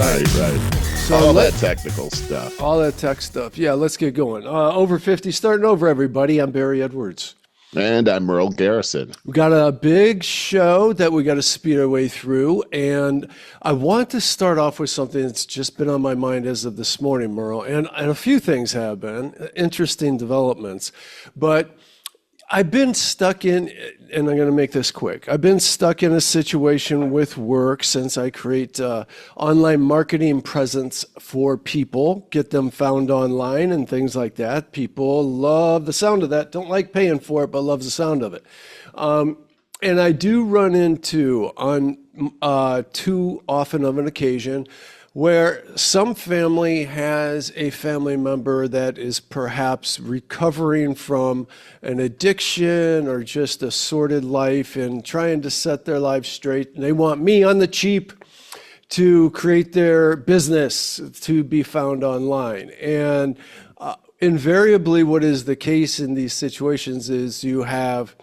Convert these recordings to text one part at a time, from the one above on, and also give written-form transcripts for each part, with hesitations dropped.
Right. So all that technical stuff. All that tech stuff. Yeah, let's get going. Over 50, starting over, everybody. I'm Barry Edwards. And I'm Merle Garrison. We got a big show that we got to speed our way through, and I want to start off with something that's just been on my mind as of this morning, Merle, and a few things have been interesting developments, but I've been stuck in, and I'm going to make this quick. I've been stuck in a situation with work since I create online marketing presence for people, get them found online and things like that. People love the sound of that, don't like paying for it, but love the sound of it. And I do run into, on too often of an occasion, where some family has a family member that is perhaps recovering from an addiction or just a sordid life and trying to set their life straight. And they want me on the cheap to create their business to be found online. And invariably what is the case in these situations is you have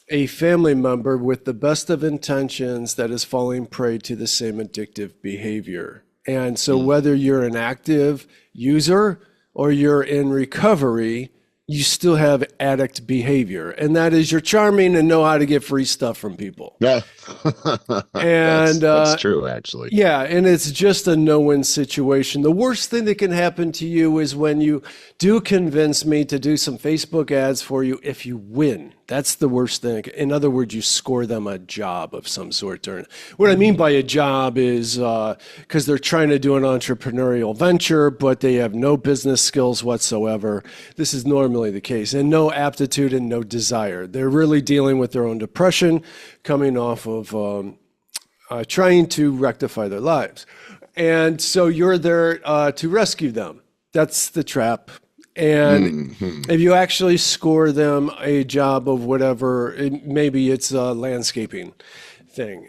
a family member with the best of intentions that is falling prey to the same addictive behavior. And so whether you're an active user or you're in recovery, you still have addict behavior. And that is you're charming and know how to get free stuff from people. Yeah. And that's true, actually. Yeah, and it's just a no-win situation. The worst thing that can happen to you is when you do convince me to do some Facebook ads for you if you win. That's the worst thing. In other words, you score them a job of some sort. What I mean by a job is because they're trying to do an entrepreneurial venture, but they have no business skills whatsoever. This is normally the case, and no aptitude and no desire. They're really dealing with their own depression, coming off of trying to rectify their lives. And so you're there to rescue them. That's the trap. And if you actually score them a job of whatever, maybe it's a landscaping thing,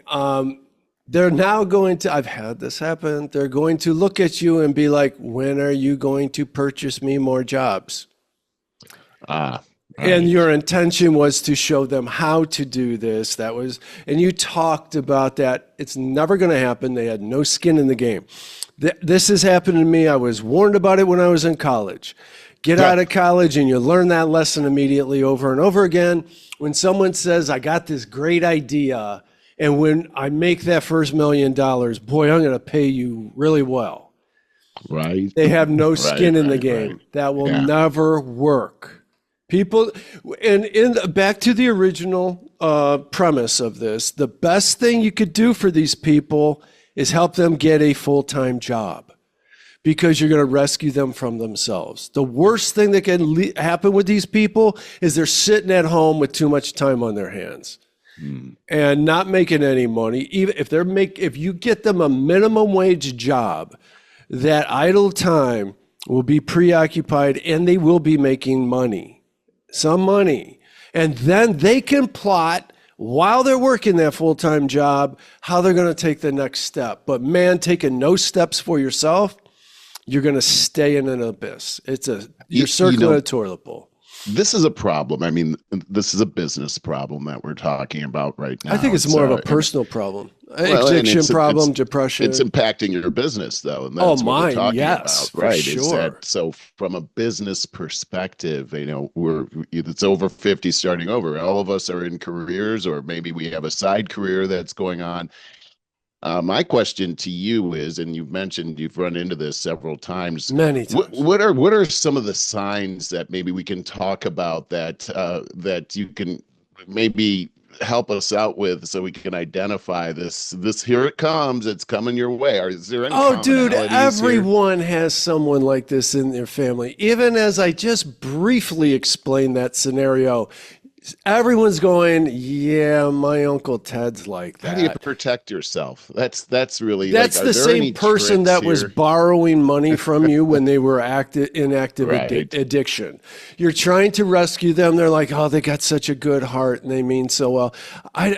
they're now going to, I've had this happen, they're going to look at you and be like, when are you going to purchase me more jobs? Right. And your intention was to show them how to do this. And you talked about that. It's never going to happen. They had no skin in the game. This has happened to me. I was warned about it when I was in college. Get out of college and you learn that lesson immediately over and over again. When someone says, I got this great idea, and when I make that first $1 million, boy, I'm going to pay you really well. Right. They have no skin in the game. Right. That will never work. People, and back to the original premise of this, the best thing you could do for these people is help them get a full-time job, because you're going to rescue them from themselves. The worst thing that can happen with these people is they're sitting at home with too much time on their hands and not making any money. Even if you get them a minimum wage job, that idle time will be preoccupied and they will be making money, some money. And then they can plot while they're working that full-time job how they're going to take the next step. But man, taking no steps for yourself, you're going to stay in an abyss. You're circling a toilet bowl. This is a problem. I mean, this is a business problem that we're talking about right now. I think it's more of a personal problem. Addiction problem, depression. It's impacting your business, though. And that's what we're talking about, right? Sure. Is that, so from a business perspective, it's over 50 starting over. All of us are in careers, or maybe we have a side career that's going on. My question to you is, and you've mentioned you've run into this several times. Many times. What are some of the signs that maybe we can talk about that you can maybe help us out with, so we can identify this? Here it comes. It's coming your way. Is there any? Oh, dude, everyone has someone like this in their family. Even as I just briefly explained that scenario, everyone's going, yeah, my Uncle Ted's like that. How do you protect yourself? That's really the same person that was borrowing money from you when they were in active addiction. You're trying to rescue them. They're like, oh, they got such a good heart and they mean so well.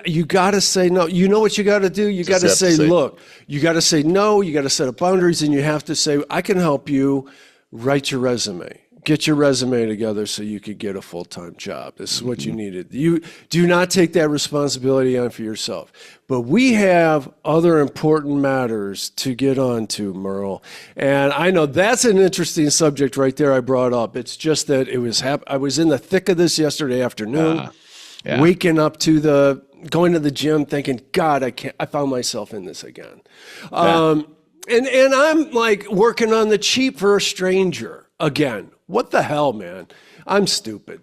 You got to say no. You know what you got to do? You got to say, look, you got to say no. You got to set up boundaries, and you have to say, I can help you write your resume. get your resume together so you could get a full-time job. This is what you needed. You do not take that responsibility on for yourself. But we have other important matters to get on to, Merle. And I know that's an interesting subject right there I brought up. It's just that I was in the thick of this yesterday afternoon, waking up to going to the gym thinking, God, I found myself in this again. And I'm like working on the cheap for a stranger again. What the hell, man? I'm stupid.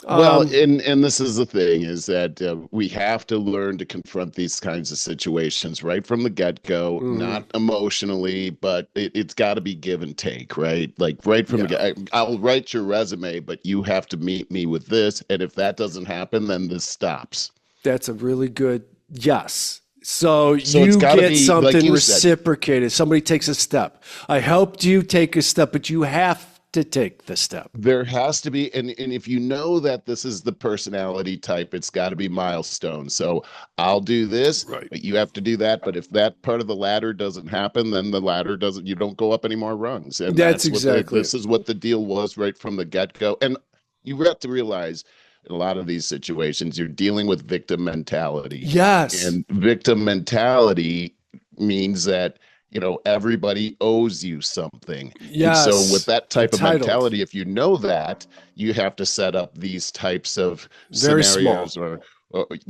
Well, and this is the thing, is that we have to learn to confront these kinds of situations right from the get-go, not emotionally, but it's got to be give and take, right? Like right from the get, I'll write your resume, but you have to meet me with this, and if that doesn't happen, then this stops. That's a really good yes. So you get something like reciprocated. Somebody takes a step. I helped you take a step, but you have to take the step. There has to be, and if you know that this is the personality type, it's got to be milestone. So I'll do this, but you have to do that. But if that part of the ladder doesn't happen, then the ladder doesn't, you don't go up any more rungs. And that's exactly this is what the deal was right from the get-go. And you have to realize in a lot of these situations, you're dealing with victim mentality. Yes. And victim mentality means that, you know, everybody owes you something. Yes. And so with that type of mentality, if you know that, you have to set up these types of very scenarios small.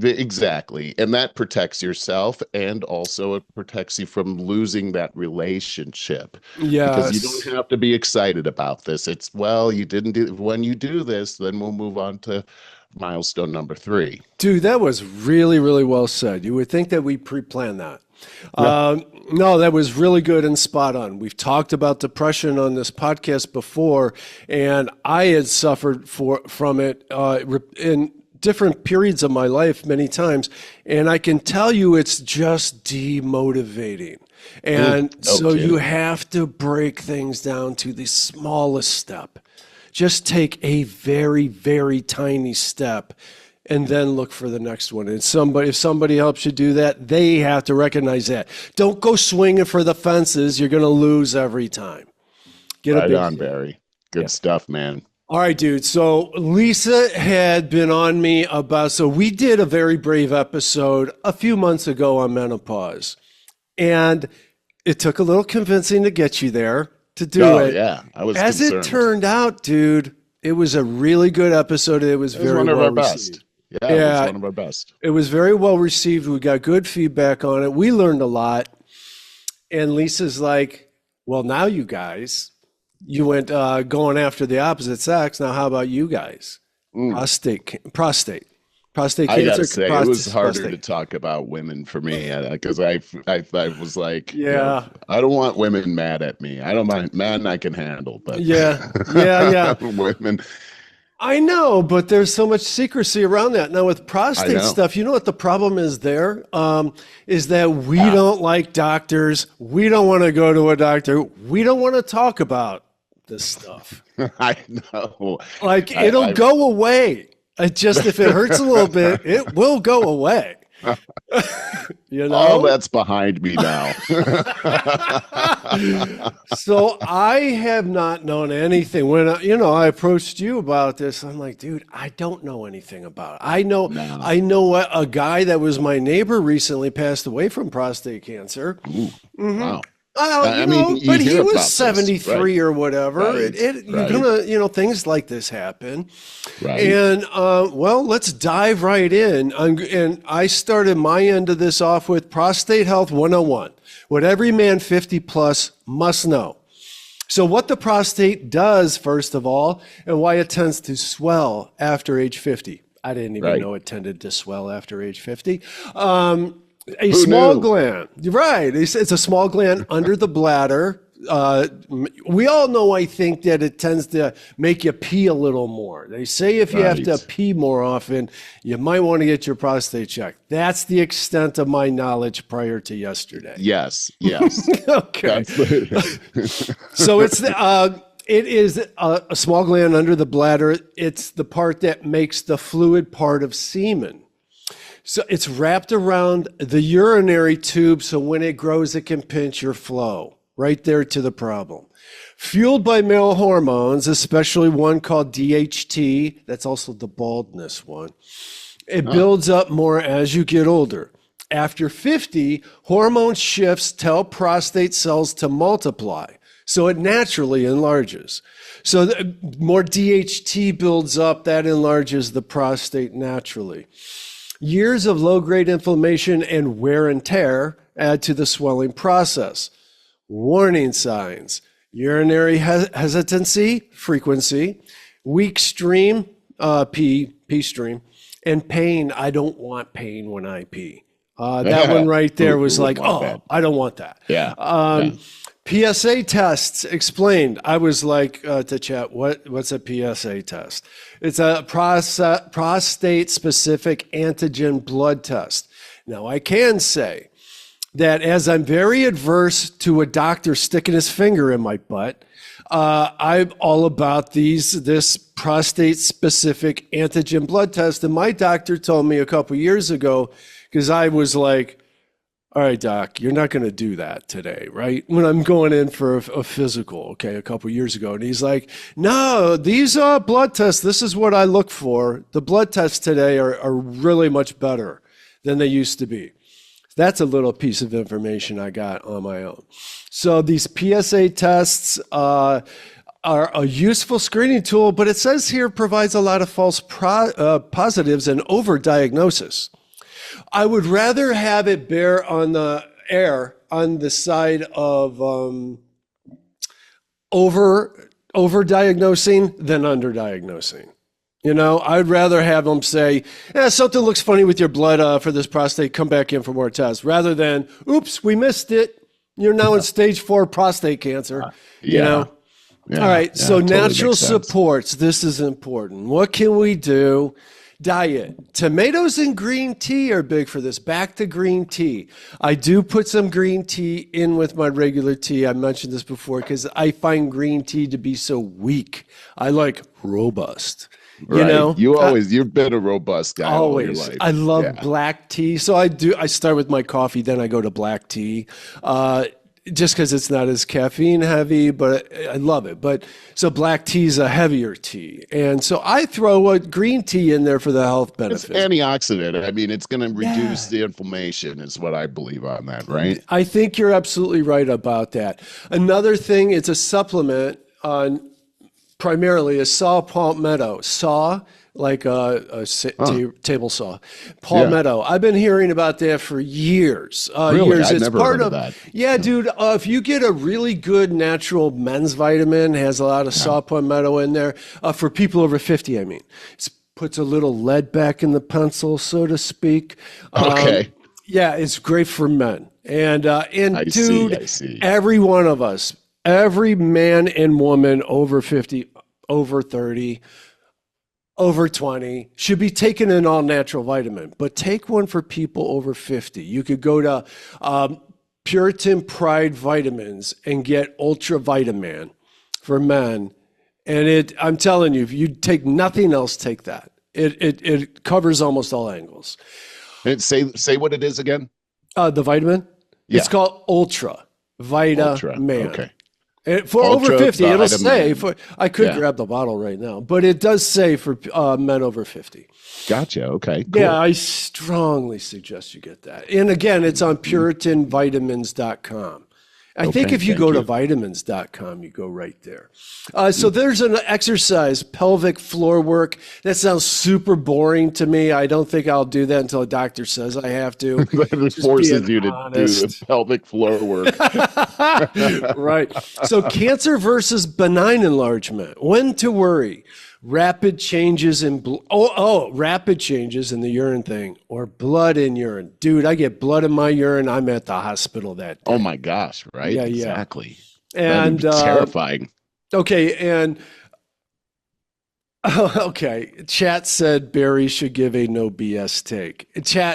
Exactly. And that protects yourself, and also it protects you from losing that relationship. Yes. Because you don't have to be excited about this. It's, well, you didn't do, when you do this, then we'll move on to milestone number 3. Dude, that was really, really well said. You would think that we pre-planned that. No, that was really good and spot on. We've talked about depression on this podcast before, and I had suffered from it in different periods of my life many times, and I can tell you it's just demotivating. And so you have to break things down to the smallest step. Just take a very, very tiny step and then look for the next one. And if somebody helps you do that, they have to recognize that. Don't go swinging for the fences. You're going to lose every time. Right on, Barry. Good stuff, man. All right, dude. So Lisa had been on me about, so we did a very brave episode a few months ago on menopause. And it took a little convincing to get you there to do it. Yeah, I was As concerned. it turned out, dude, it was a really good episode. It was very one of well our received. best. Yeah, it was one of our best. It was very well received. We got good feedback on it. We learned a lot. And Lisa's like, well, now you guys, you went going after the opposite sex. Now, how about you guys? Prostate cancer. I gotta say, it was harder to talk about women for me, because I was like, you know, I don't want women mad at me. I don't mind men I can handle, but women. I know, but there's so much secrecy around that. Now with prostate stuff, you know what the problem is there? Is that we don't like doctors. We don't want to go to a doctor. We don't want to talk about this stuff. I know. Like, it'll go away. If it hurts a little bit, it will go away. You know? All that's behind me now. So I have not known anything. When I approached you about this, I'm like, dude, I don't know anything about it. I know a guy that was my neighbor recently passed away from prostate cancer. Ooh, wow. But he was 73 or whatever. You're gonna, things like this happen. Right. And let's dive right in. And I started my end of this off with Prostate Health 101. What every man 50 plus must know. So what the prostate does, first of all, and why it tends to swell after age 50. I didn't even know it tended to swell after age 50. A small gland, right? It's a small gland under the bladder. We all know, I think, that it tends to make you pee a little more. They say if you have to pee more often, you might want to get your prostate checked. That's the extent of my knowledge prior to yesterday. Yes. Okay. So it is a small gland under the bladder. It's the part that makes the fluid part of semen. So it's wrapped around the urinary tube, so when it grows, it can pinch your flow. right there to the problem. Fueled by male hormones, especially one called DHT, that's also the baldness one. It builds up more as you get older. After 50, hormone shifts tell prostate cells to multiply, so it naturally enlarges. So more DHT builds up, that enlarges the prostate naturally. Years of low-grade inflammation and wear and tear add to the swelling process. Warning signs: urinary hesitancy, frequency, weak stream, pee stream, and pain. I don't want pain when I pee. That one right there was like, oh, I don't want that. Yeah. PSA tests explained. I was like to chat, what's a PSA test? It's a prostate-specific antigen blood test. Now, I can say that as I'm very adverse to a doctor sticking his finger in my butt, I'm all about this prostate-specific antigen blood test. And my doctor told me a couple years ago, because I was like, all right, doc, you're not going to do that today, right? When I'm going in for a physical, okay, a couple years ago. And he's like, no, these are blood tests. This is what I look for. The blood tests today are really much better than they used to be. That's a little piece of information I got on my own. So these PSA tests are a useful screening tool, but it says here provides a lot of false positives and overdiagnosis. I would rather have it bear on the side of over-diagnosing than under-diagnosing. You know, I'd rather have them say, something looks funny with your blood for this prostate, come back in for more tests, rather than, oops, we missed it. You're now in stage 4 prostate cancer. You know? Yeah, all right, so totally natural supports, this is important. What can we do? Diet. Tomatoes and green tea are big for this. Back to green tea. I do put some green tea in with my regular tea. I mentioned this before because I find green tea to be so weak. I like robust. Right. You know, you've been a robust guy all your life. I love black tea. So I start with my coffee, then I go to black tea. Just because it's not as caffeine heavy, but I love it. But so black tea is a heavier tea. And so I throw a green tea in there for the health benefits. It's antioxidant. I mean, it's going to reduce the inflammation is what I believe on that, right? I think you're absolutely right about that. Another thing, it's a supplement on primarily a saw palmetto. Saw, like a table saw. Palmetto. I've been hearing about that for years. Really? Years. I've never heard of that. Yeah, dude. If you get a really good natural men's vitamin, has a lot of saw palmetto in there. For people over 50, I mean. It puts a little lead back in the pencil, so to speak. Okay. Yeah, it's great for men. And I see. Every one of us, every man and woman over 50, over 30, over 20 should be taking an all-natural vitamin, but take one for people over 50. You could go to Puritan Pride Vitamins and get Ultra Vitamin for men. And I'm telling you, if you take nothing else, take that. It covers almost all angles. And say what it is again. The vitamin? Yeah. It's called Ultra Vitamin. Okay. For Ultra over 50, it'll say, I could grab the bottle right now, but it does say for men over 50. Gotcha. Okay. Cool. Yeah, I strongly suggest you get that. And again, it's on puritanvitamins.com. I think if you go to vitamins.com, you go right there. So there's an exercise, pelvic floor work. That sounds super boring to me. I don't think I'll do that until a doctor says I have to. It forces you to do the pelvic floor work. Right. So cancer versus benign enlargement. When to worry. Rapid changes in rapid changes in the urine thing, or blood in urine. Dude, I get blood in my urine. I'm at the hospital that day. Oh my gosh! Right? Yeah, exactly. And terrifying. Okay, and okay. Chat said Barry should give a no BS take.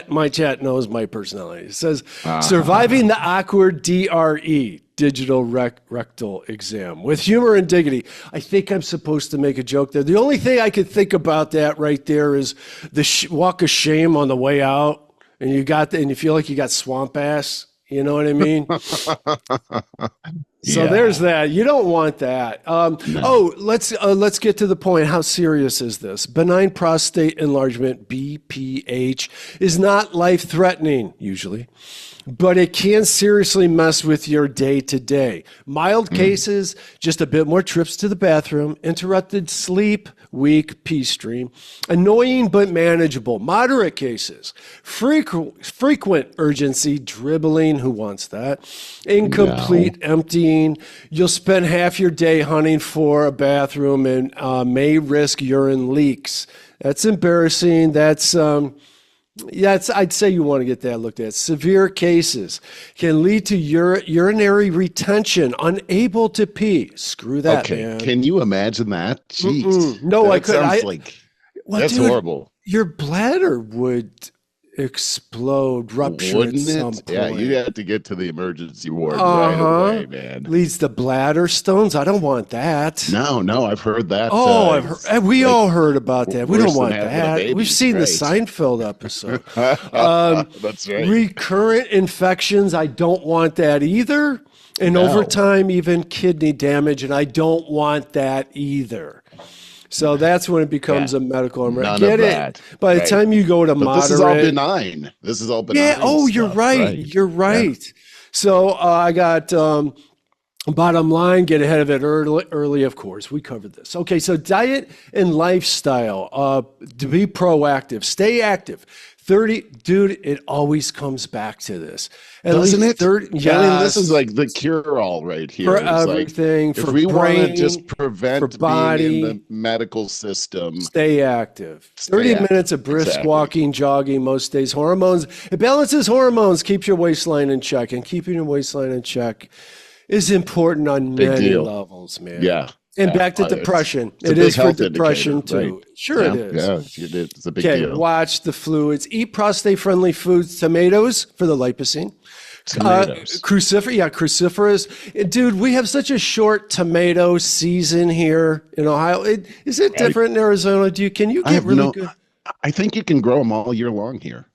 My chat knows my personality. It says surviving the awkward DRE. Digital rectal exam with humor and dignity. I think I'm supposed to make a joke there. The only thing I could think about that right there is the walk of shame on the way out, and you feel like you got swamp ass, You know what I mean? So Yeah. there's that. You don't want that. No. Oh, let's get to the point. How serious is this? Benign prostate enlargement (BPH) is not life-threatening usually, but it can seriously mess with your day to day. Mild cases, just a bit more trips to the bathroom, interrupted sleep, weak pee stream, annoying but manageable. Moderate cases, frequent urgency, dribbling, who wants that? Incomplete emptying. You'll spend half your day hunting for a bathroom and may risk urine leaks. That's embarrassing. I'd say you want to get that looked at. Severe cases can lead to urinary retention, unable to pee. Screw that, man. Can you imagine that? Jeez. No, I that couldn't. Sounds like that's dude, horrible. Your bladder would explode, rupture Wouldn't at some it? point. Yeah, you have to get to the emergency ward right away, man. Leads to bladder stones. I don't want that. No, I've heard that. We all heard about that. We don't want that. Babies, We've seen the right. Seinfeld episode. That's right. Recurrent infections. I don't want that either. And over time, even kidney damage. And I don't want that either. So that's when it becomes a medical emergency. Get it? By the time you go to moderate, this is all benign. This is all benign. Yeah. Oh, you're right. You're right. Yeah. So I got bottom line. Get ahead of it early. Of course, we covered this. Okay. So diet and lifestyle. To be proactive. Stay active. 30, dude, it always comes back to this. Doesn't it? 30, yeah. I mean, this is like the cure-all right here. For it's everything, like, for if we brain, want to just prevent for body, being in the medical system. Stay active. 30 minutes of brisk walking, jogging most days. Hormones, it balances hormones, keeps your waistline in check. And keeping your waistline in check is important on many levels, man. Yeah. And back to depression. It is for depression too. Right? Sure it is. Yeah, it's a big deal. Watch the fluids. Eat prostate-friendly foods. Tomatoes for the lipocene. Cruciferous. Dude, we have such a short tomato season here in Ohio. Is it different in Arizona? Can you get really good? I think you can grow them all year long here.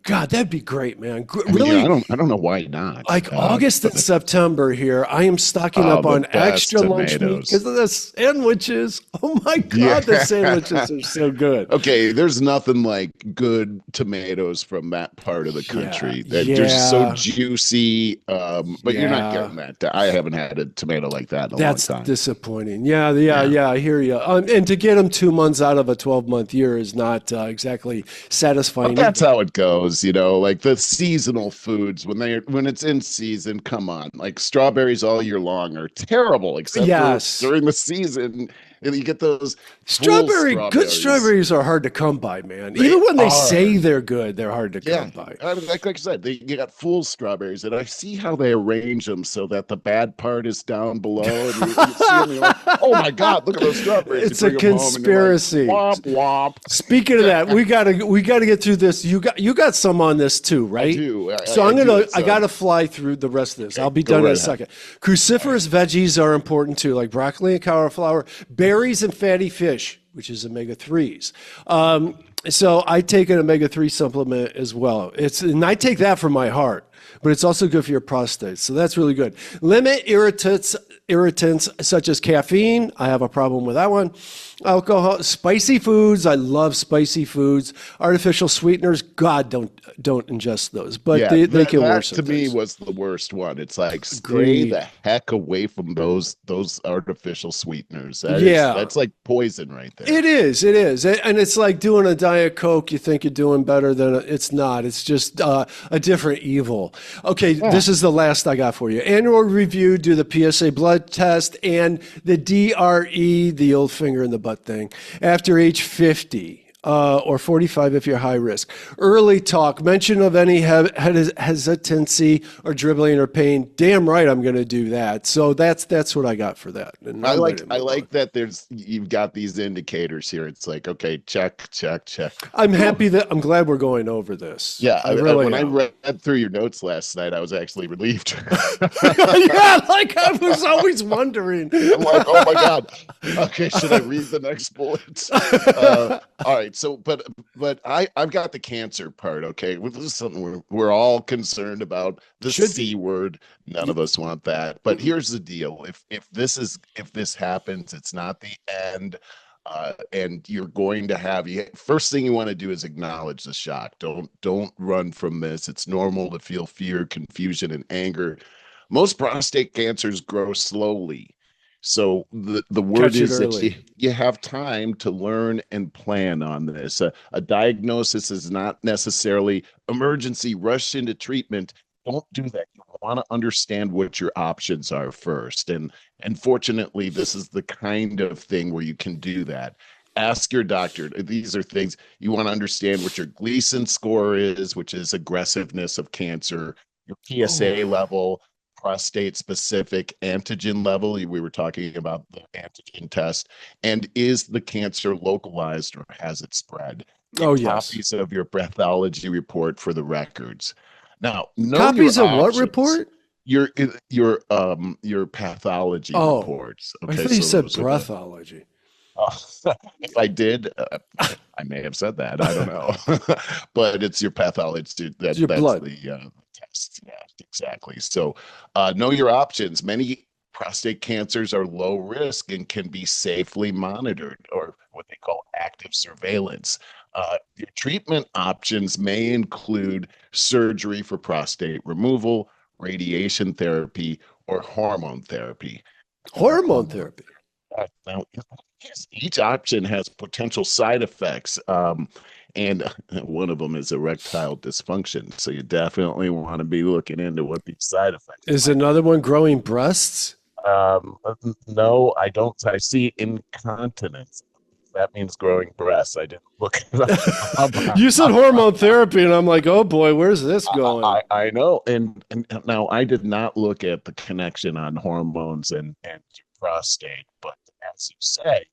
God, that'd be great, man. Really? I don't know why not. Like August and September here, I am stocking up on extra lunch meat because of the sandwiches. Oh my God, the sandwiches are so good. Okay, there's nothing like good tomatoes from that part of the country. They're just so juicy, but you're not getting that. I haven't had a tomato like that in a long time. That's disappointing. Yeah, I hear you. And to get them 2 months out of a 12-month year is not exactly satisfying. But that's how it goes. Like the seasonal foods when it's in season, come on, like strawberries all year long are terrible, except for during the season. You get those good strawberries are hard to come by, man. Even when they say they're good, they're hard to come by. Like I said, you got full strawberries, and I see how they arrange them so that the bad part is down below. And you see them, you're like, oh my God, look at those strawberries! It's a conspiracy. Like, womp womp. Speaking of that, we gotta get through this. You got some on this too, right? I do. I gotta fly through the rest of this. Okay, I'll be done in a second. Cruciferous veggies are important too, like broccoli and cauliflower. Berries and fatty fish, which is omega-3s. So I take an omega-3 supplement as well. And I take that for my heart, but it's also good for your prostate. So that's really good. Limit irritants such as caffeine. I have a problem with that one. Alcohol, spicy foods. I love spicy foods. Artificial sweeteners. God, don't ingest those. But they can worsen. To me was the worst one. It's like stay the heck away from those artificial sweeteners. That's like poison right there. It is, and it's like doing a Diet Coke. You think you're doing better than it's not. It's just a different evil. Okay, this is the last I got for you. Annual review. Do the PSA blood test and the DRE, the old finger in the butt thing, after age 50. Or 45 if you're high risk. Early talk, mention of any hesitancy or dribbling or pain. Damn right I'm going to do that. So that's what I got for that. And I like that you've got these indicators here. It's like, okay, check. I'm glad we're going over this. Yeah, when I read through your notes last night, I was actually relieved. Yeah, like I was always wondering. I'm like, oh my God. Okay, should I read the next bullet? All right. So, but I've got the cancer part. Okay, well, this is something we're all concerned about. The Should C be. word. None Y- of us want that. But mm-mm. here's the deal: if this happens, it's not the end. And you're going to have first thing you want to do is acknowledge the shock. Don't run from this. It's normal to feel fear, confusion, and anger. Most prostate cancers grow slowly. So the word Catch it is that early. you have time to learn and plan on this. A diagnosis is not necessarily emergency, rush into treatment. Don't do that. You want to understand what your options are first. And fortunately, this is the kind of thing where you can do that. Ask your doctor. These are things you want to understand what your Gleason score is, which is aggressiveness of cancer, your PSA Oh, level, prostate specific antigen level. We were talking about the antigen test. And is the cancer localized or has it spread? oh Get yes. copies of your pathology report for the records. Now, know your Copies of what options. report? Your pathology Oh, reports. I Okay, thought you so said those are the breathology. uh, if I did, I may have said that. I don't know, but it's your pathology It's your that's blood. the test. Yeah, exactly. So know your options. Many prostate cancers are low risk and can be safely monitored, or what they call active surveillance. Your treatment options may include surgery for prostate removal, radiation therapy, or hormone therapy. Hormone Hormone therapy. now, yes, each option has potential side effects, and one of them is erectile dysfunction. So you definitely want to be looking into what these side effects Is might another one growing breasts? no, I don't. I see incontinence. That means growing breasts. I didn't look it up. You said hormone therapy, and I'm like, oh boy, where's this going? I know, and now I did not look at the connection on hormones and prostate, but as you say,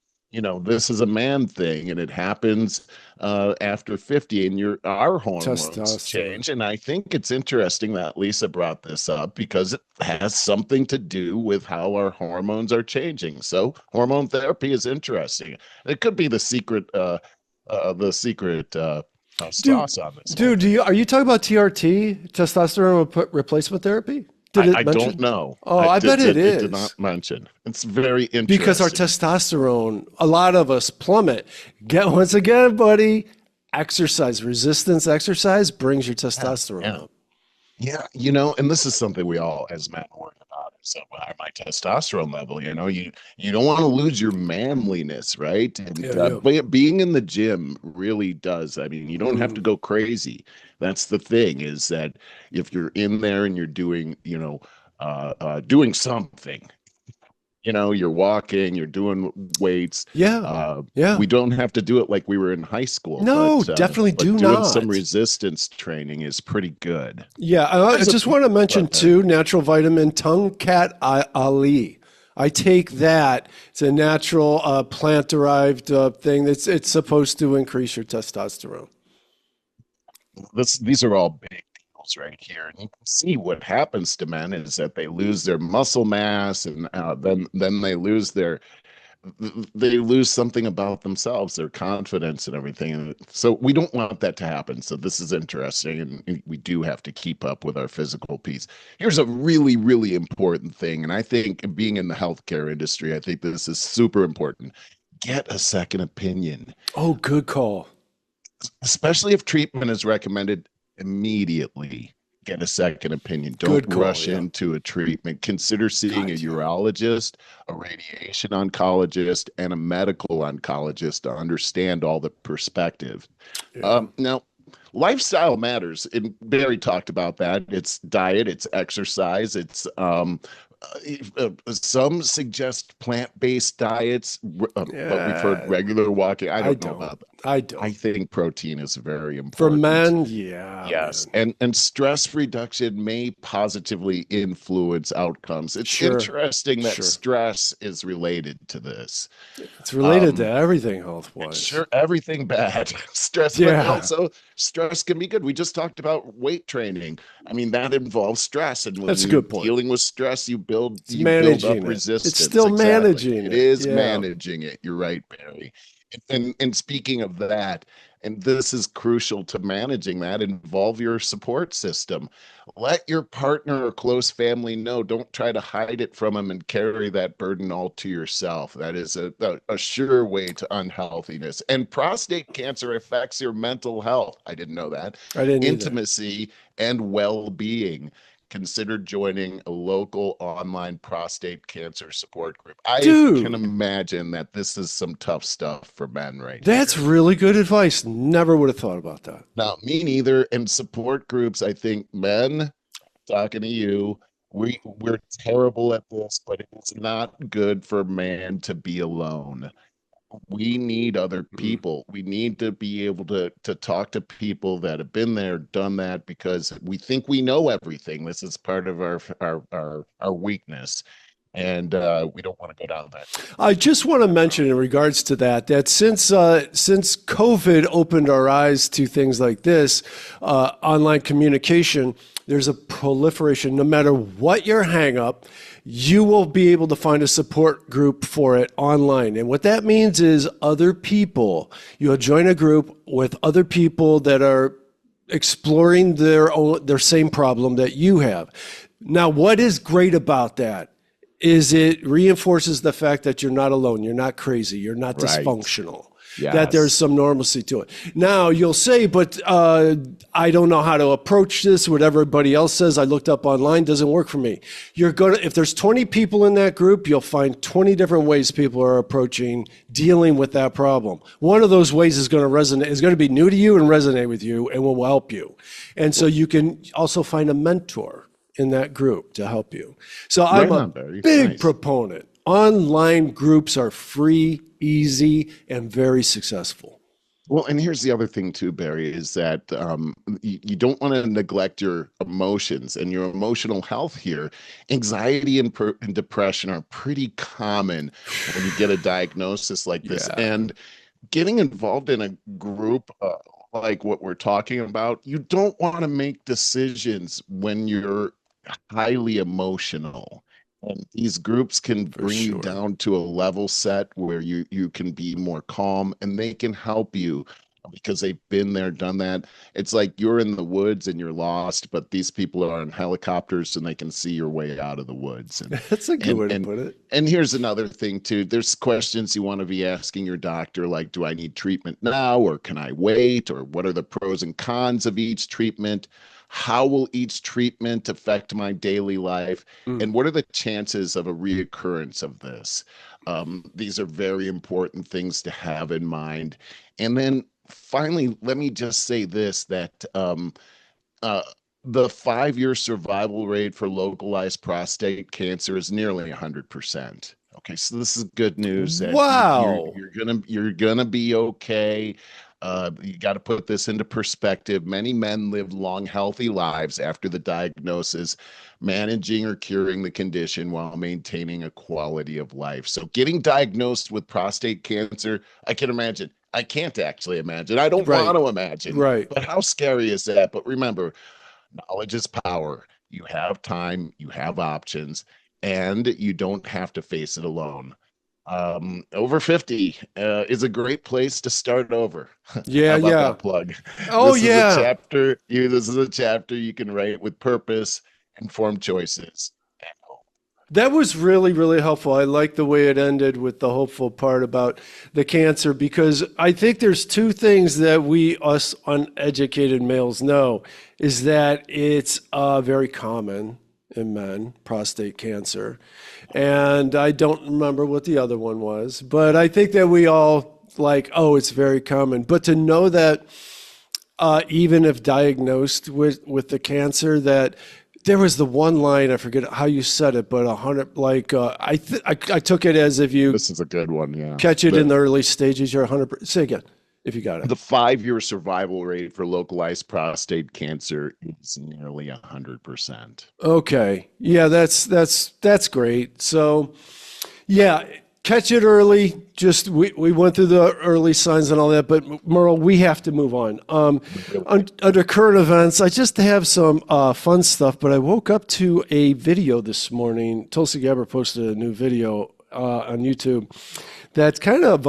this is a man thing, and it happens after 50, and our hormones Testosterone. change. And I think it's interesting that Lisa brought this up because it has something to do with how our hormones are changing. So hormone therapy is interesting. It could be the secret Dude, sauce on this whole dude, thing. are you talking about TRT, testosterone replacement therapy? Did it I don't mention? know. Oh, I I bet did, it it did not is. mention. It's very Because our interesting. testosterone, a lot of us plummet. Get once again, buddy, exercise, resistance exercise brings your Yeah, testosterone yeah, up. yeah. And this is something we all, as men, worry about. So, my testosterone level. You don't want to lose your manliness, right? And Yeah, yeah. but being in the gym really does. I mean, you don't have to Mm. go crazy. That's the thing is that if you're in there and you're doing, doing something, you're walking, you're doing weights. Yeah, Uh, yeah. we don't have to do it like we were in high school, No, but definitely do doing some not. resistance training is pretty good. Yeah, I There's a just want to go mention ahead. too, natural vitamin Tungcat Ali. I take that. It's a natural plant-derived thing it's supposed to increase your testosterone. These are all big deals right here, and you can see what happens to men is that they lose their muscle mass, and then they lose something about themselves, their confidence and everything. And so we don't want that to happen. So this is interesting. And we do have to keep up with our physical piece. Here's a really, really important thing. And I think being in the healthcare industry, I think this is super important. Get a second opinion, Oh, good call. especially if treatment is recommended immediately. Get a second opinion. Don't Good call. rush Yeah. into a treatment. Consider seeing a God, yeah. urologist, a radiation oncologist, and a medical oncologist to understand all the perspective. Yeah. Now, lifestyle matters. And Barry talked about that. It's diet, it's exercise, it's some suggest plant-based diets, but we've heard Yeah. regular walking. I I don't know don't. about that. I I don't. think protein is very For important. men, yeah, Yes, man. and stress reduction may positively influence outcomes. It's Sure. interesting that Sure. stress is related to this. It's related to Um, everything health-wise. sure, everything bad, stress, but Yeah. also stress can be good. We just talked about weight training. I mean, that involves stress, and when That's a you're good point. dealing with stress, It's you build up managing it. It's resistance. still Exactly, managing it it. is Yeah. managing it. You're right, Barry. And speaking of that, and this is crucial to managing that, involve your support system. Let your partner or close family know. Don't try to hide it from them and carry that burden all to yourself. That is a sure way to unhealthiness. And prostate cancer affects your mental health. I didn't know that. I didn't either. Intimacy and well-being. Consider joining a local online prostate cancer support group. I can Dude, imagine that this is some tough stuff for men right that's here. really good advice. Never would have thought about that. Now, me neither. And support groups, I think men, talking to you, we're terrible at this, but it's not good for man to be alone. We need other Mm. people. We need to be able to talk to people that have been there, done that, because we think we know everything. This is part of our weakness, and we don't want to go down that. I just want to mention in regards to that that since COVID opened our eyes to things like this, online communication, there's a proliferation. No matter what your hang up, you will be able to find a support group for it online. And what that means is other people. You'll join a group with other people that are exploring their same problem that you have. Now, what is great about that is it reinforces the fact that you're not alone, you're not crazy, you're not Right. dysfunctional, that there's Yes. some normalcy to it. Now, you'll say, but I don't know how to approach this. What everybody else says, I looked up online, doesn't work for me. If there's 20 people in that group, you'll find 20 different ways people are approaching dealing with that problem. One of those ways is going to resonate, is going to be new to you and resonate with you and will help you. And so you can also find a mentor in that group to help you. So I'm Right a on, Barry. big Nice. proponent. Online groups are free, easy, and very successful. Well, and here's the other thing too, Barry, is that you don't want to neglect your emotions and your emotional health here. Anxiety and depression are pretty common when you get a diagnosis like this. Yeah, And getting involved in a group like what we're talking about, you don't want to make decisions when you're highly emotional. And these groups can for bring you sure. down to a level set where you can be more calm and they can help you because they've been there, done that. It's like you're in the woods and you're lost, but these people are in helicopters and they can see your way out of the woods. And That's a good and way to and put it. and here's another thing too. There's questions you want to be asking your doctor, like, do I need treatment now or can I wait? Or what are the pros and cons of each treatment? How will each treatment affect my daily life? Mm. And what are the chances of a reoccurrence of this? These are very important things to have in mind. And then finally, let me just say this that uh, the 5 year survival rate for localized prostate cancer is nearly 100%. Okay, so this is good news that Wow. you're gonna be okay. You got to put this into perspective. Many men lived long, healthy lives after the diagnosis, managing or curing the condition while maintaining a quality of life. So, getting diagnosed with prostate cancer, I can imagine. I can't actually imagine. I don't Right, want to imagine. right. But how scary is that? But remember, knowledge is power. You have time, you have options, and you don't have to face it alone. Over 50 is a great place to start over. Yeah, How about yeah. that plug? Oh, This is a yeah. chapter. This is a chapter you can write with purpose, informed choices. That was really, really helpful. I like the way it ended with the hopeful part about the cancer because I think there's two things that we, us uneducated males, know is that it's very common in men, prostate cancer. And I don't remember what the other one was, but I think that we all like, oh, it's very common. But to know that even if diagnosed with the cancer, that there was the one line I forget how you said it, but 100 like I took it as if you This is a good one. Yeah. catch it in The the early stages, you're 100%. Say again if you got it. the 5 year survival rate for localized prostate cancer is nearly 100%. Okay, yeah, that's great. So yeah, catch it early. Just we went through the early signs and all that, but Merle, we have to move on. Under current events, I just have some fun stuff. But I woke up to a video this morning. Tulsi Gabbard posted a new video on YouTube that's kind of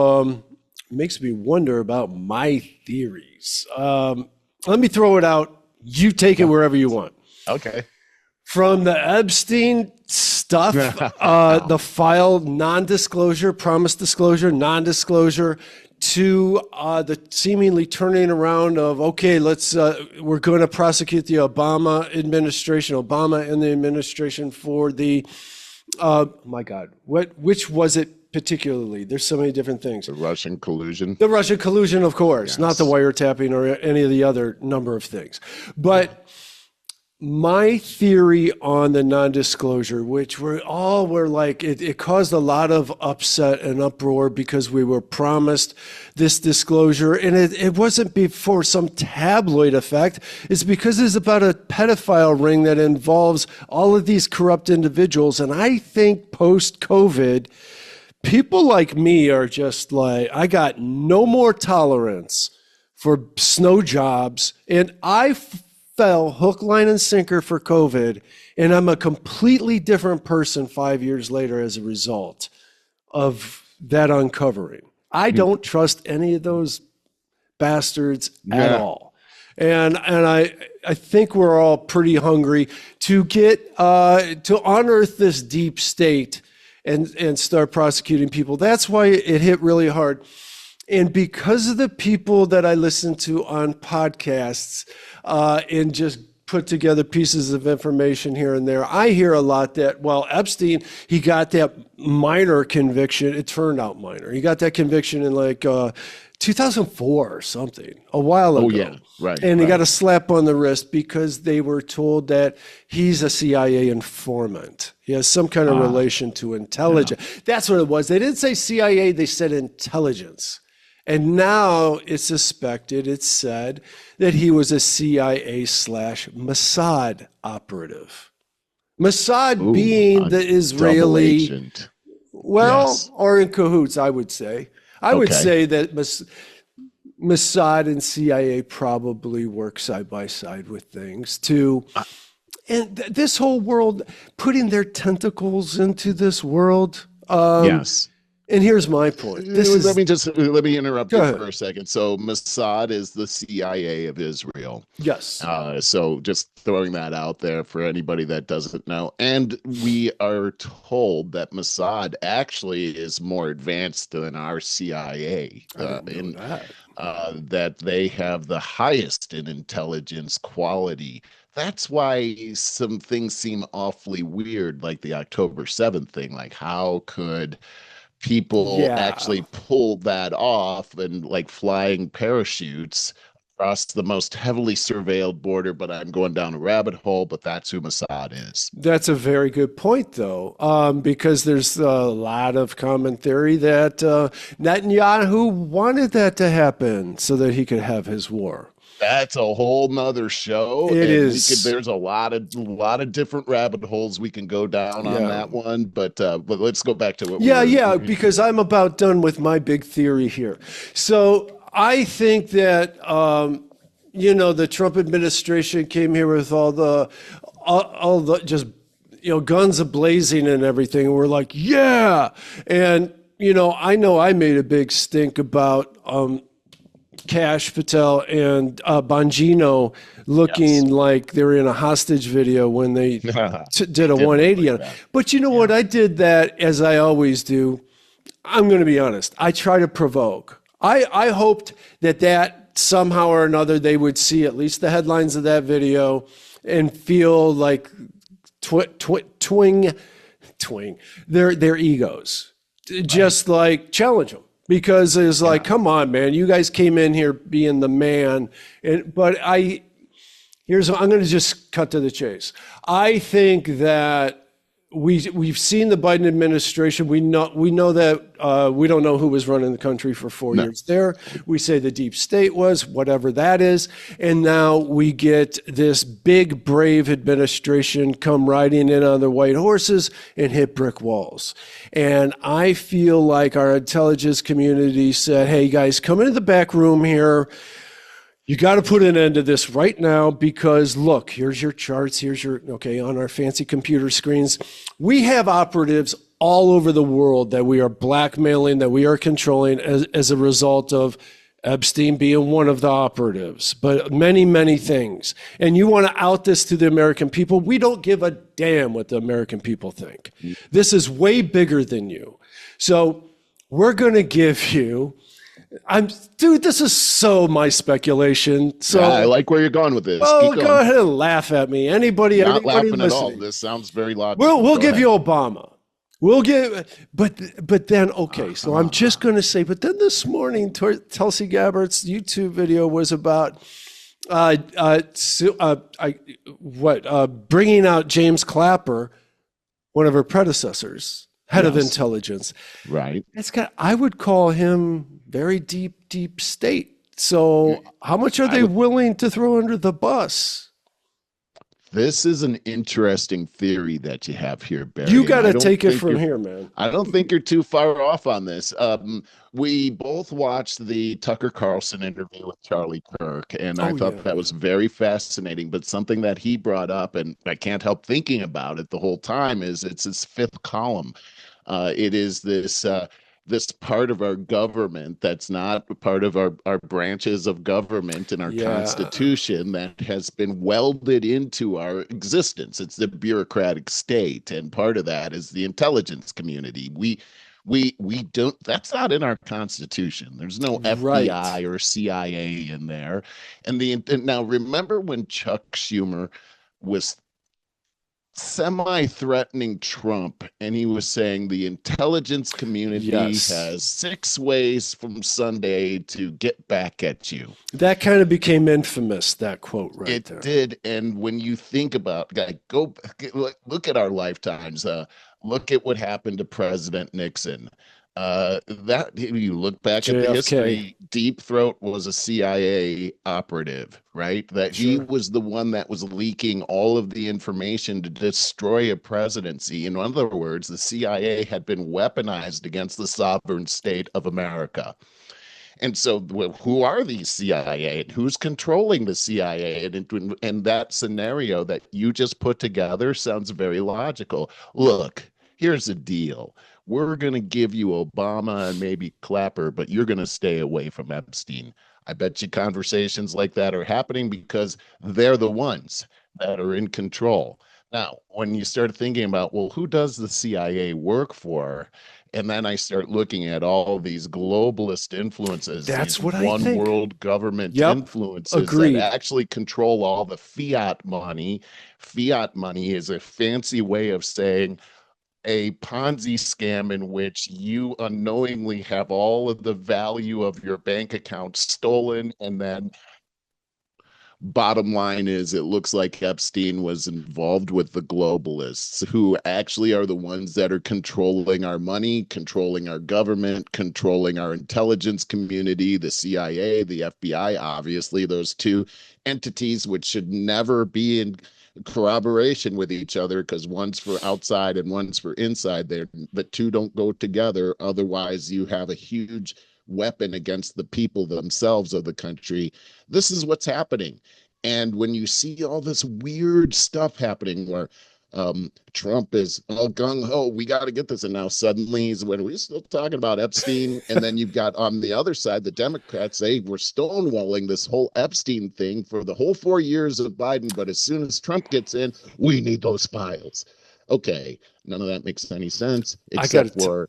makes me wonder about my theories. Let me throw it out. You take it wherever you want. Okay. From the Epstein stuff, the file non-disclosure, promise disclosure, non-disclosure, to the seemingly turning around of, okay, we're going to prosecute the Obama and the administration for the, my God, which was it particularly? There's so many different things. The Russian collusion. The Russian collusion, of course, Yes. not the wiretapping or any of the other number of things. But my theory on the non-disclosure, which were like, it caused a lot of upset and uproar because we were promised this disclosure, and it wasn't for some tabloid effect. It's because it's about a pedophile ring that involves all of these corrupt individuals. And I think post-COVID, people like me are just like, I got no more tolerance for snow jobs, and I fell hook, line, and sinker for COVID, and I'm a completely different person 5 years later as a result of that uncovering. I don't trust any of those bastards at all. And I think we're all pretty hungry to get to unearth this deep state and start prosecuting people. That's why it hit really hard. And because of the people that I listen to on podcasts and just put together pieces of information here and there, I hear a lot that, well, Epstein, he got that minor conviction. It turned out minor. He got that conviction in like 2004 or something, a while ago. Oh, yeah, right. And he got a slap on the wrist because they were told that he's a CIA informant. He has some kind of relation to intelligence. Yeah. That's what it was. They didn't say CIA, they said intelligence. And now it's said that he was a CIA/Mossad operative. Mossad being the Israeli, agent. Well, yes. Or in cahoots, I would say. I would say that Mossad and CIA probably work side by side with things too. And this whole world, putting their tentacles into this world. Yes. And here's my point. Let me interrupt you for a second. So Mossad is the CIA of Israel. Yes. So just throwing that out there for anybody that doesn't know. And we are told that Mossad actually is more advanced than our CIA. That they have the highest in intelligence quality. That's why some things seem awfully weird, like the October 7th thing. Like, how could people actually pull that off, and like flying parachutes across the most heavily surveilled border? But I'm going down a rabbit hole, but that's who Mossad is. That's a very good point, though, because there's a lot of common theory that Netanyahu wanted that to happen so that he could have his war. That's a whole nother show. It is. There's a lot of different rabbit holes we can go down on that one. But let's go back to what. Because I'm about done with my big theory here. So I think that the Trump administration came here with all the just guns a-blazing and everything, and we're like, yeah, and I know I made a big stink about Kash Patel and Bongino looking like they were in a hostage video when they did a 180 on it. But you know what? I did that as I always do. I'm going to be honest. I try to provoke. I hoped that somehow or another they would see at least the headlines of that video and feel like twing their egos. Just like challenge them. Because it's like, come on, man, you guys came in here being the man. But I'm going to just cut to the chase. I think that we've seen the Biden administration. We know that we don't know who was running the country for 4 years there. We say the deep state was, whatever that is. And now we get this big, brave administration come riding in on their white horses and hit brick walls. And I feel like our intelligence community said, hey, guys, come into the back room here. You got to put an end to this right now because, look, here's your charts. On our fancy computer screens. We have operatives all over the world that we are blackmailing, that we are controlling as a result of Epstein being one of the operatives, but many, many things. And you want to out this to the American people? We don't give a damn what the American people think. This is way bigger than you. So we're going to give you, dude, this is so my speculation. So yeah, I like where you're going with this. Oh, go ahead and laugh at me. Anybody Not laughing listening? At all. This sounds very logical. We'll give you Obama. We'll give, but then, okay, so I'm just going to say, but then this morning, Tulsi Gabbard's YouTube video was about bringing out James Clapper, one of her predecessors, head of intelligence. Right. I would call him very deep state. So how much are they willing to throw under the bus? This is an interesting theory that you have here, Barry. You got to take it from here, man. I don't think you're too far off on this. We both watched the Tucker Carlson interview with Charlie Kirk, and I thought that was very fascinating. But something that he brought up, and I can't help thinking about it the whole time, is it's his fifth column. It is this part of our government that's not part of our branches of government in our Constitution that has been welded into our existence. It's the bureaucratic state, and part of that is the intelligence community. We don't, that's not in our Constitution. There's no FBI or CIA in there. And now remember when Chuck Schumer was semi-threatening Trump, and he was saying the intelligence community has 6 ways from Sunday to get back at you. That kind of became infamous, that quote there. It did. And when you think about, look at our lifetimes, look at what happened to President Nixon. That you look back at the history, Deep Throat was a CIA operative, right? That he was the one that was leaking all of the information to destroy a presidency. In other words, the CIA had been weaponized against the sovereign state of America. And so who are these CIA and who's controlling the CIA? And that scenario that you just put together sounds very logical. Look, here's the deal. We're going to give you Obama and maybe Clapper, but you're going to stay away from Epstein. I bet you conversations like that are happening because they're the ones that are in control. Now, when you start thinking about, well, who does the CIA work for? And then I start looking at all these globalist influences. That's what I think. One world government influences that actually control all the fiat money. Fiat money is a fancy way of saying a Ponzi scam in which you unknowingly have all of the value of your bank account stolen. And then bottom line is, it looks like Epstein was involved with the globalists, who actually are the ones that are controlling our money, controlling our government, controlling our intelligence community, the CIA, the FBI, obviously, those two entities which should never be in corroboration with each other, because one's for outside and one's for inside. The two don't go together. Otherwise, you have a huge weapon against the people themselves of the country. This is what's happening. And when you see all this weird stuff happening where Trump is all gung-ho, we got to get this, and now suddenly we're still talking about Epstein. And then you've got on the other side, the Democrats say we're stonewalling this whole Epstein thing for the whole 4 years of Biden, but as soon as Trump gets in, we need those files. Okay, none of that makes any sense except for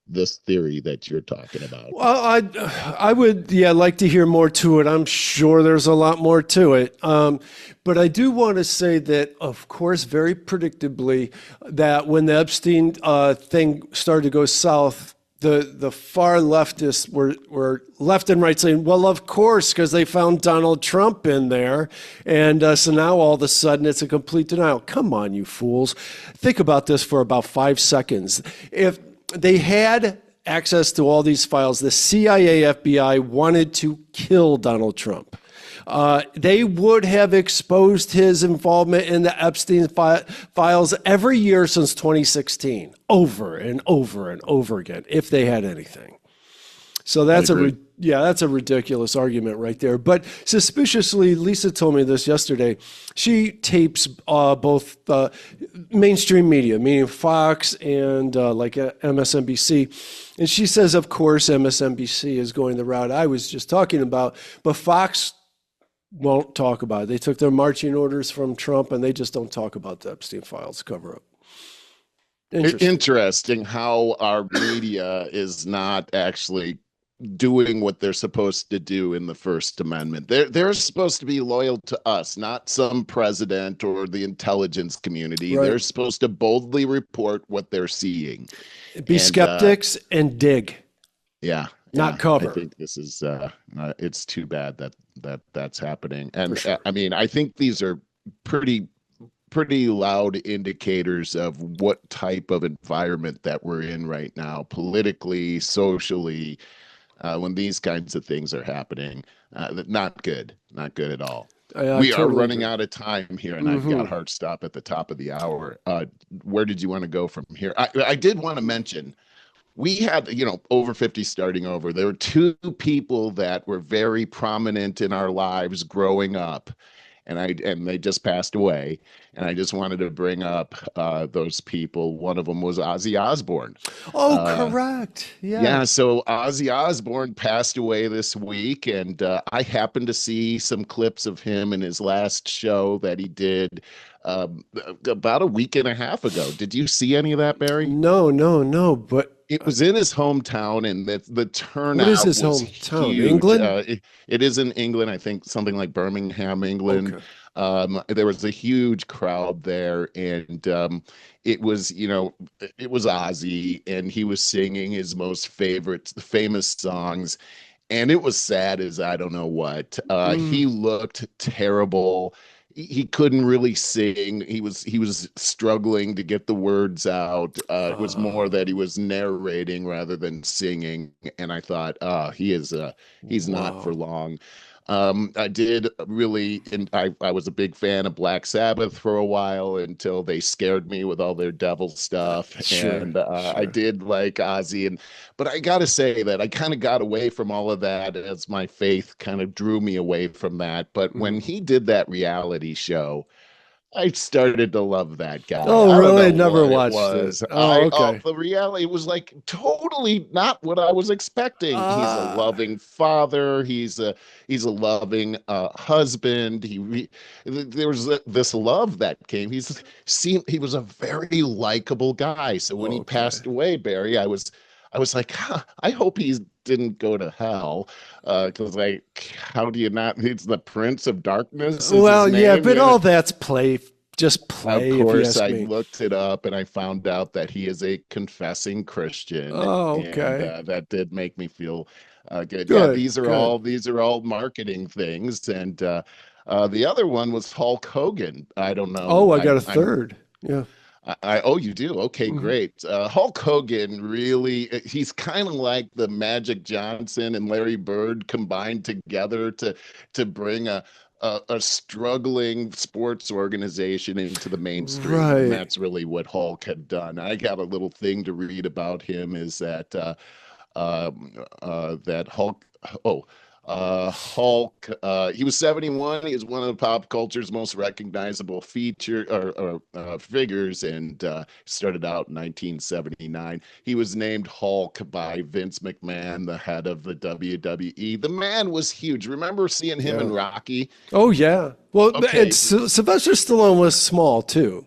this theory that you're talking about. Well, I would like to hear more to it. I'm sure there's a lot more to it. But I do want to say that, of course, very predictably, that when the Epstein thing started to go south, the far leftists were left and right saying, well, of course, because they found Donald Trump in there. And so now all of a sudden it's a complete denial. Come on, you fools. Think about this for about 5 seconds. If they had access to all these files, the CIA, FBI wanted to kill Donald Trump. They would have exposed his involvement in the Epstein files every year since 2016, over and over and over again, if they had anything. So that's Yeah, that's a ridiculous argument right there. But suspiciously, Lisa told me this yesterday. She tapes both mainstream media, meaning Fox and like MSNBC. And she says, of course, MSNBC is going the route I was just talking about, but Fox won't talk about it. They took their marching orders from Trump and they just don't talk about the Epstein files cover up. Interesting. Interesting how our media is not actually doing what they're supposed to do in the First Amendment. They're supposed to be loyal to us, not some president or the intelligence community. Right. They're supposed to boldly report what they're seeing. Be And skeptics and dig, yeah, not yeah, I cover. think this is it's too bad that's happening. For And sure. I mean, I think these are pretty pretty loud indicators of what type of environment that we're in right now, politically, socially, when these kinds of things are happening. Not good, not good at all. I We are totally running agree. out of time here, and I've got Hmm. hard stop at the top of the hour. Where did you want to go from here? I did want to mention we had, over 50 starting over. There were two people that were very prominent in our lives growing up, and they just passed away. And I just wanted to bring up those people. One of them was Ozzy Osbourne. Oh, Uh, correct. Yeah. yeah, so Ozzy Osbourne passed away this week, and I happened to see some clips of him in his last show that he did about a week and a half ago. Did you see any of that, Barry? No, no, no. But It was in his hometown, and the what is turnout his was hometown? huge. England? It is in England, I think something like Birmingham, England. Okay. There was a huge crowd there, and it was, it was Ozzy, and he was singing his most favorite, famous songs, and it was sad as I don't know what. Mm. He looked terrible. He couldn't really sing. He was struggling to get the words out. It was more Uh, that he was narrating rather than singing. And I thought, he's not for wow. long. I did really, and I was a big fan of Black Sabbath for a while until they scared me with all their devil stuff. Sure, And I sure. did like Ozzy, but I got to say that I kind of got away from all of that as my faith kind of drew me away from that. But when Mhm. he did that reality show, I started to love that guy. Oh, I don't really? know Never what it watched it. was. Oh, okay. The reality was like totally not what I was expecting. He's a Ah, loving father. He's a loving husband. There was this love that came. He was a very likable guy. So when he okay. passed away, Barry, I was like, huh, I hope he didn't go to hell. Because like, how do you not? He's the Prince of Darkness is his Well, yeah, name. but You know? all that's play, just Of play, if you course, ask I me. looked it up and I found out that he is a confessing Christian, Oh, and okay. that did make me feel good. Yeah, Good, these are good. all marketing things, and the other one was Hulk Hogan. I don't know. Oh, I got a third. Yeah. Oh, you do? Okay, Hmm. great. Hulk Hogan really, he's kind of like the Magic Johnson and Larry Bird combined together to bring a struggling sports organization into the mainstream. And Right. that's really what Hulk had done. I got a little thing to read about him is that that Hulk. Oh, Hulk. He was 71. He is one of the pop culture's most recognizable figures, and started out in 1979. He was named Hulk by Vince McMahon, the head of the WWE. The man was huge. Remember seeing him in Yeah. Rocky? Oh, yeah. Well, and Okay, Sylvester Stallone was small too.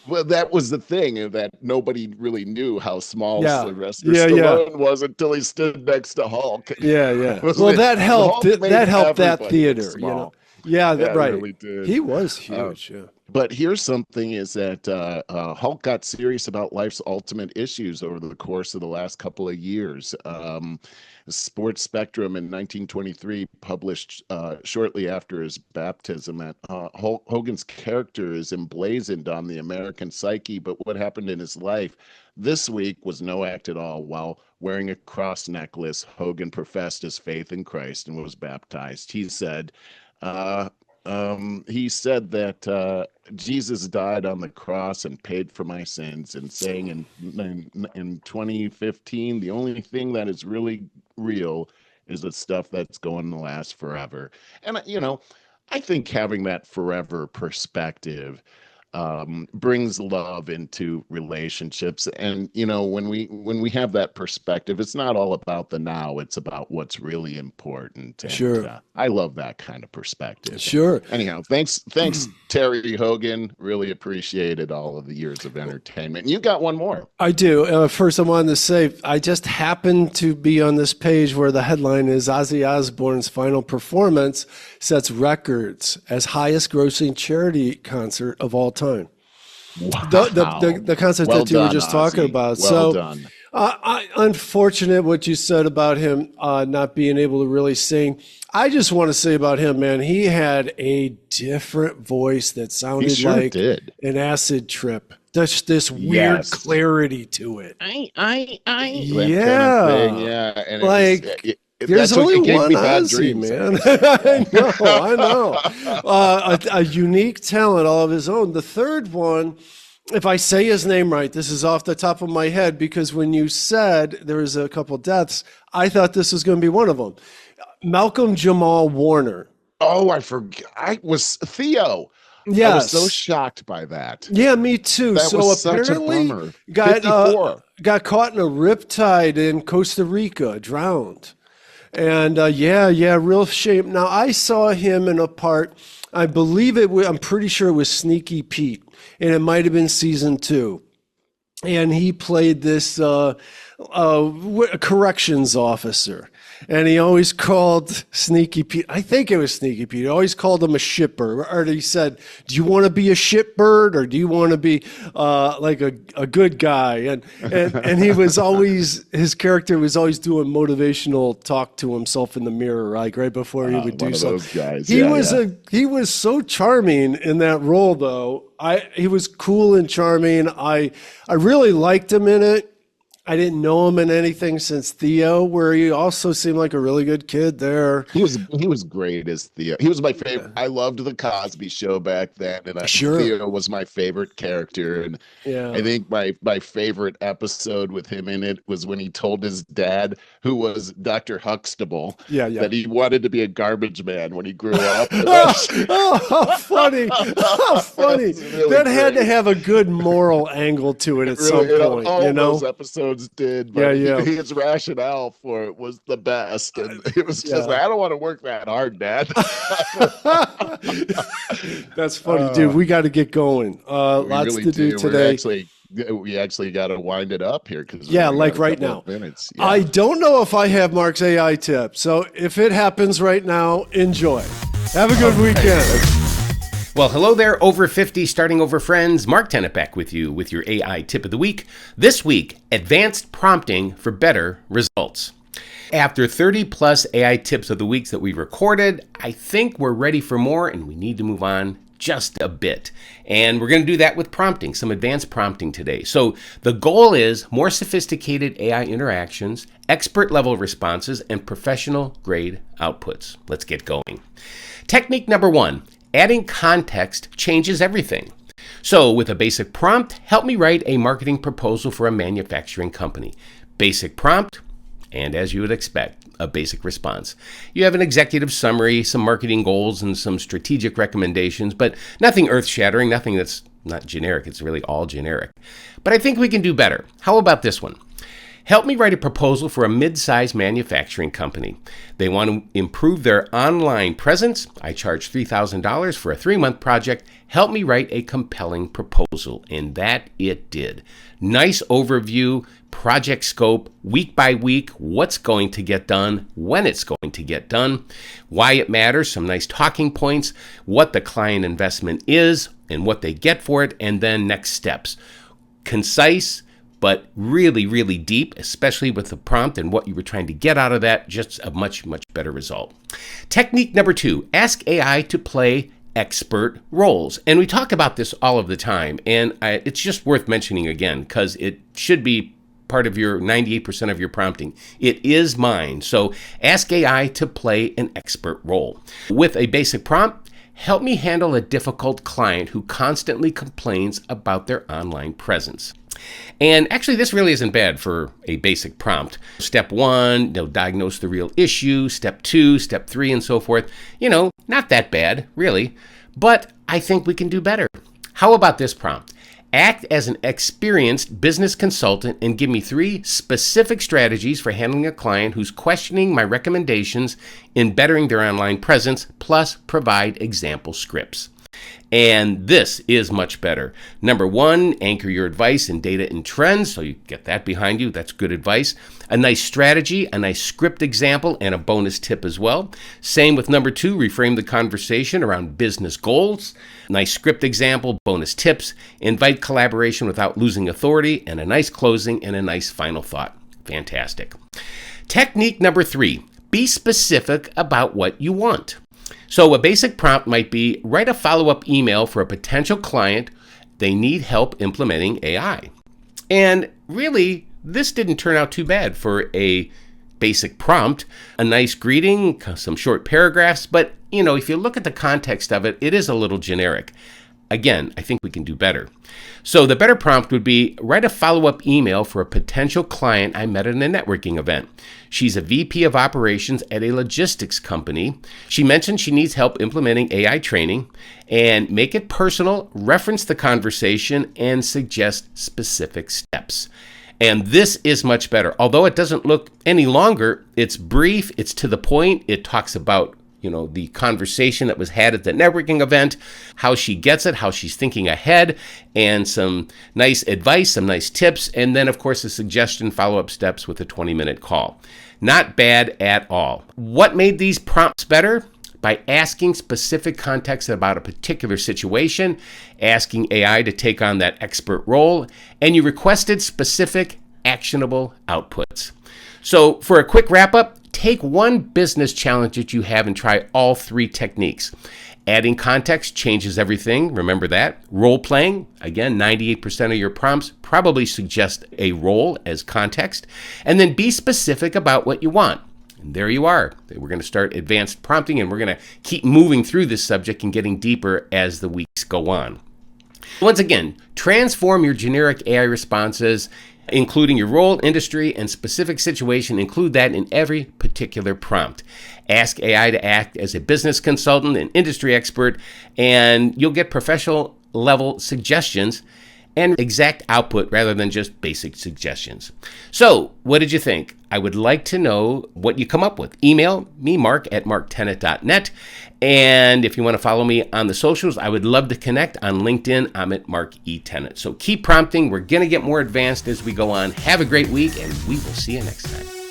well, that was the thing that nobody really knew how small Yeah. Sylvester Yeah, yeah. Stallone was until he stood next to Hulk. Yeah, yeah. Was Well, it? that helped. Hulk That made helped that everybody look theater, you know. small. Yeah, Yeah, that it right. really did. He was Uh, huge. Yeah. but here's something is that Hulk got serious about life's ultimate issues over the course of the last couple of years. Sports Spectrum in 1923 published shortly after his baptism that Hulk Hogan's character is emblazoned on the American psyche, but what happened in his life this week was no act at all. While wearing a cross necklace, Hogan professed his faith in Christ and was baptized. Uh, he said that Jesus died on the cross and paid for my sins, and saying in 2015, the only thing that is really real is the stuff that's going to last forever. And, I think having that forever perspective brings love into relationships. And when we have that perspective, it's not all about the now, it's about what's really important. And Sure. I love that kind of perspective. Sure. Anyhow, thanks Terry Hogan, really appreciated all of the years of entertainment. You got one more. I do. First, I wanted to say I just happened to be on this page where the headline is Ozzy Osbourne's final performance sets records as highest grossing charity concert of all time. Wow. The concert Well that you were done, just talking Ozzy. about. Well done. Unfortunate what you said about him not being able to really sing. I just want to say about him, man, he had a different voice that He sounded sure like did. an acid trip. There's this weird Yes. clarity to it. That Yeah. kind of thing, yeah. And Like, there's that's what only gave one me bad Ozzy, dreams. man. I know. A unique talent all of his own. The third one, if I say his name right, this is off the top of my head because when you said there was a couple deaths, I thought this was going to be one of them. Malcolm Jamal Warner. Oh, I forgot. I was Theo. I was Yes. so shocked by that. Yeah, me too. That So was such a apparently bummer. got 54. got caught in a riptide in Costa Rica, drowned. And yeah, real shame. Now I saw him in a part. I believe I'm pretty sure it was Sneaky Pete, and it might have been season 2. And he played this corrections officer. And he always called Sneaky Pete, I think it was Sneaky Pete, he always called him a shitbird. Or he said, do you want to be a shitbird or do you want to be like a good guy? And he was always, his character was always doing motivational talk to himself in the mirror, like right before he would do one of something. those guys. He was so charming in that role, though. He was cool and charming. I really liked him in it. I didn't know him in anything since Theo, where he also seemed like a really good kid there. He was great as Theo. He was my favorite. I loved the Cosby Show back then, and Sure. Theo was my favorite character. And Yeah. I think my favorite episode with him in it was when he told his dad, who was Dr. Huxtable, Yeah. that he wanted to be a garbage man when he grew up. How funny. How funny. Really That had to great. have a good moral angle to it at some Really, point, all you know? those episodes did, but Yeah. his rationale for it was the best, and it was just Yeah. like, I don't want to work that hard, Dad. That's funny, dude. We got to get going. We Lots really to do today. We actually got to wind it up here because Yeah, like right now. Minutes. I don't know if I have Mark's AI tip. So if it happens right now, enjoy. Have a good weekend. Well, hello there, over 50, starting over friends. Mark Tennant back with you with your AI tip of the week. This week, advanced prompting for better results. After 30 plus AI tips of the weeks that we've recorded, I think we're ready for more and we need to move on just a bit. And we're going to do that with prompting, some advanced prompting today. So the goal is more sophisticated AI interactions, expert level responses, and professional grade outputs. Let's get going. Technique number 1. Adding context changes everything. So with a basic prompt, help me write a marketing proposal for a manufacturing company. Basic prompt, and as you would expect, a basic response. You have an executive summary, some marketing goals, and some strategic recommendations, but nothing earth-shattering, nothing that's not generic. It's really all generic. But I think we can do better. How about this one? Help me write a proposal for a mid-sized manufacturing company. They want to improve their online presence. I charge $3,000 for a 3-month project. Help me write a compelling proposal. And that it did. Nice overview, project scope, week by week, what's going to get done, when it's going to get done, why it matters, some nice talking points, what the client investment is and what they get for it, and then next steps. Concise, but really, really deep, especially with the prompt and what you were trying to get out of that, just a much, much better result. Technique number 2, ask AI to play expert roles. And we talk about this all of the time, and it's just worth mentioning again, because it should be part of your 98% of your prompting. It is mine. So ask AI to play an expert role. With a basic prompt, help me handle a difficult client who constantly complains about their online presence. And actually, this really isn't bad for a basic prompt. Step 1, diagnose the real issue. Step 2, step 3, and so forth. Not that bad, really. But I think we can do better. How about this prompt? Act as an experienced business consultant and give me 3 specific strategies for handling a client who's questioning my recommendations in bettering their online presence, plus provide example scripts. And this is much better. Number 1, anchor your advice in data and trends, so you get that behind you. That's good advice. A nice strategy, a nice script example, and a bonus tip as well. Same with number 2, reframe the conversation around business goals. Nice script example, bonus tips, invite collaboration without losing authority, and a nice closing and a nice final thought. Fantastic. Technique number 3, be specific about what you want. So a basic prompt might be, write a follow-up email for a potential client. They need help implementing AI. And really, this didn't turn out too bad for a basic prompt. A nice greeting, some short paragraphs, but if you look at the context of it, it is a little generic. Again, I think we can do better. So the better prompt would be, write a follow-up email for a potential client I met at a networking event. She's a VP of operations at a logistics company. She mentioned she needs help implementing AI training, and make it personal, reference the conversation, and suggest specific steps. And this is much better. Although it doesn't look any longer, it's brief, it's to the point, it talks about the conversation that was had at the networking event, how she gets it, how she's thinking ahead, and some nice advice, some nice tips, and then, of course, a suggestion, follow-up steps with a 20-minute call. Not bad at all. What made these prompts better? By asking specific context about a particular situation, asking AI to take on that expert role, and you requested specific, actionable outputs. So for a quick wrap-up, take one business challenge that you have and try all 3 techniques. Adding context changes everything. Remember that. Role playing, again, 98% of your prompts probably suggest a role as context. And then be specific about what you want. And there you are. We're going to start advanced prompting, and we're going to keep moving through this subject and getting deeper as the weeks go on. Once again, transform your generic AI responses, including your role, industry, and specific situation. Include that in every particular prompt. Ask AI to act as a business consultant, an industry expert, and you'll get professional level suggestions and exact output rather than just basic suggestions. So, what did you think? I would like to know what you come up with. Email me, mark@marktenet.net. And if you want to follow me on the socials, I would love to connect on LinkedIn. I'm at Mark E. Tenet. So keep prompting. We're going to get more advanced as we go on. Have a great week, and we will see you next time.